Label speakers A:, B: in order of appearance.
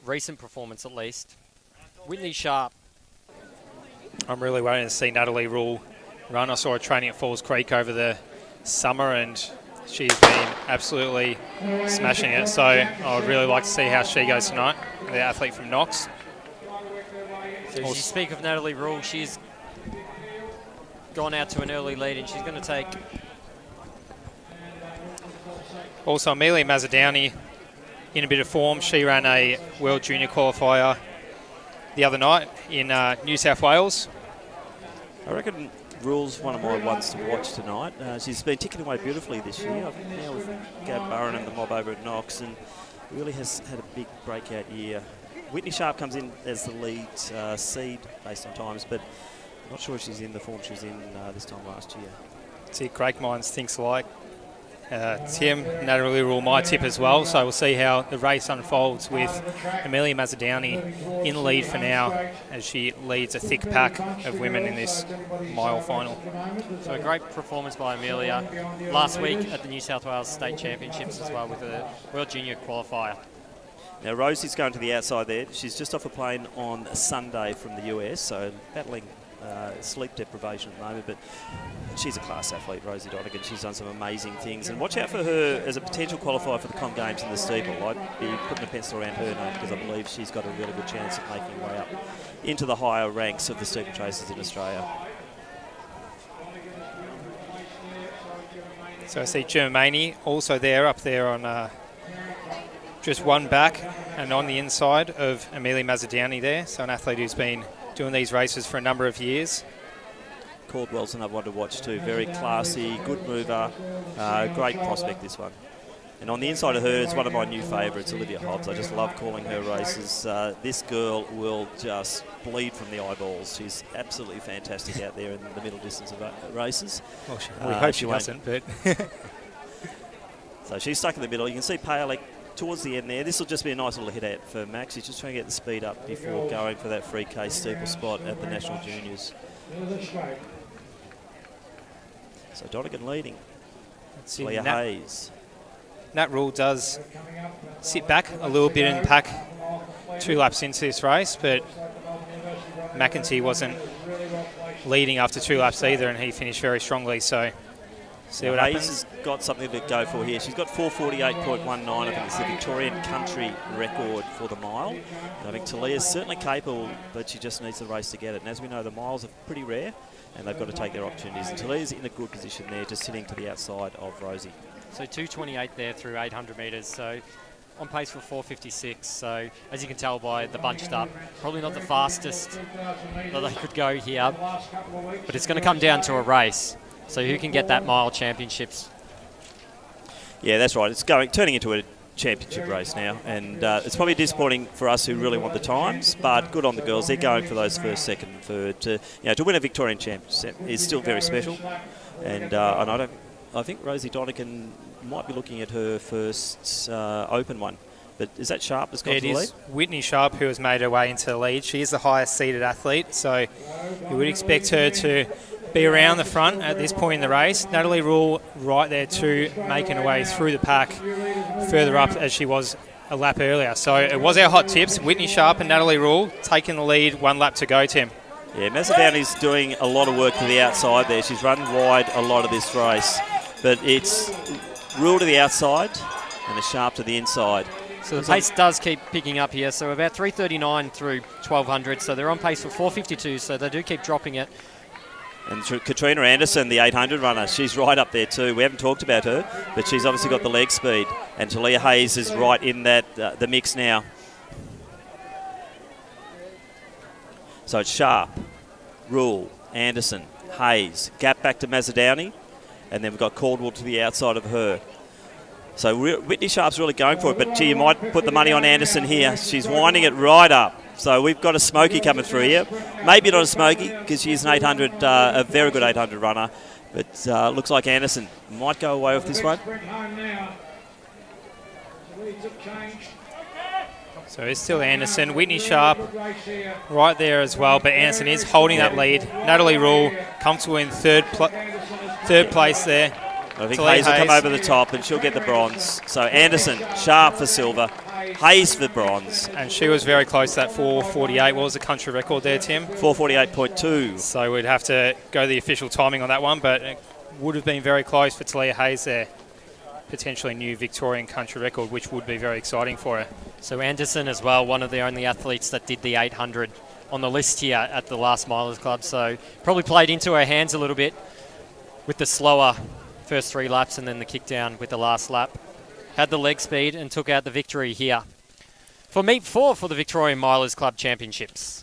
A: recent performance at least. Whitney Sharp.
B: I'm really waiting to see Natalie Rule run. I saw her training at Falls Creek over the summer and she's been absolutely smashing it. So I would really like to see how she goes tonight, the athlete from Knox.
A: So as you speak of Natalie Rule, she's gone out to an early lead and she's going to take...
B: Also, Amelia Mazzadowney in a bit of form. She ran a World Junior qualifier the other night in New South Wales.
C: I reckon Rule's one of my ones to watch tonight. She's been ticking away beautifully this year. Now with Gab Burren and the mob over at Knox, and really has had a big breakout year. Whitney Sharp comes in as the lead seed based on times, but I'm not sure if she's in the form she was in this time last year.
B: See, Craig Mines thinks alike. Tim, Natalie Rule, my tip as well. So we'll see how the race unfolds with Amelia Mazzadowney in lead for now as she leads a thick pack of women in this mile final.
A: So a great performance by Amelia last week at the New South Wales State Championships as well with a World Junior qualifier.
C: Now Rosie's going to the outside there. She's just off a plane on a Sunday from the US, so battling sleep deprivation at the moment, but she's a class athlete, Rosie Donegan. She's done some amazing things, and watch out for her as a potential qualifier for the Com Games in the steeple. I'd be putting a pencil around her name because I believe she's got a really good chance of making her way up into the higher ranks of the steeplechasers in Australia.
B: So I see Germany also there, up there on just one back and on the inside of Amelia Mazzadowney there. So an athlete who's been doing these races for a number of years.
C: Caldwell's another one to watch too. Very classy, good mover, great prospect this one. And on the inside of her is one of my new favourites, Olivia Hobbs. I just love calling her races. This girl will just bleed from the eyeballs. She's absolutely fantastic out there in the middle distance of races.
B: Well, we hope she doesn't, but...
C: So she's stuck in the middle. You can see Palek towards the end there. This will just be a nice little hit out for Max. He's just trying to get the speed up before going for that free case steeple spot at the National Juniors. So Donegan leading. Leah Hayes.
B: Nat Rule does sit back a little bit in the pack 2 laps into this race, but McEntee wasn't leading after 2 laps either, and he finished very strongly, so see what happens.
C: Hayes has got something to go for here. She's got 4:48.19. I think it's the Victorian country record for the mile. And I think Talia's certainly capable, but she just needs the race to get it. And as we know, the miles are pretty rare, and they've got to take their opportunities. And Talia's in a good position there, just sitting to the outside of Rosie.
A: So 2:28 there through 800 metres. So on pace for 4:56. So as you can tell by the bunched up, probably not the fastest that they could go here, but it's going to come down to a race. So who can get that mile championships?
C: Yeah, that's right. It's turning into a championship race now, and it's probably disappointing for us who really want the times, but good on the girls. They're going for those first, second, and third. To win a Victorian championship is still very special, and I think Rosie Donegan might be looking at her first open one. But is that Sharp that's got to the lead?
B: It is Whitney Sharp who has made her way into the lead. She is the highest seeded athlete, so you would expect her to be around the front at this point in the race. Natalie Rule right there too, making her way through the pack further up as she was a lap earlier. So it was our hot tips. Whitney Sharp and Natalie Rule taking the lead, 1 lap to go, Tim.
C: Yeah, Mazzadowney's doing a lot of work to the outside there. She's run wide a lot of this race, but it's Rule to the outside and a Sharp to the inside.
A: So the pace does keep picking up here. So about 3:39 through 1200. So they're on pace for 4:52. So they do keep dropping it.
C: And Katrina Anderson, the 800 runner, she's right up there too. We haven't talked about her, but she's obviously got the leg speed. And Talia Hayes is right in that the mix now. So it's Sharp, Rule, Anderson, Hayes, gap back to Mazzadowney, and then we've got Caldwell to the outside of her. So Whitney Sharp's really going for it, but gee, you might put the money on Anderson here. She's winding it right up. So we've got a smoky coming through here. Maybe not a smoky because she's an 800, a very good 800 runner. But looks like Anderson might go away with this one.
B: So it's still Anderson. Whitney Sharp right there as well, but Anderson is holding that lead. Natalie Rule comfortable in third place there.
C: I think Hayes will come over the top and she'll get the bronze. So Anderson, Sharp for silver. Hayes for bronze.
B: And she was very close to that 4:48. What was the country record there, Tim?
C: 4:48.2.
B: So we'd have to go the official timing on that one, but it would have been very close for Talia Hayes there. Potentially new Victorian country record, which would be very exciting for her.
A: So Anderson as well, one of the only athletes that did the 800 on the list here at the last Milers Club. So probably played into her hands a little bit with the slower first 3 laps and then the kick down with the last lap. Had the leg speed and took out the victory here for meet 4 for the Victorian Milers Club Championships.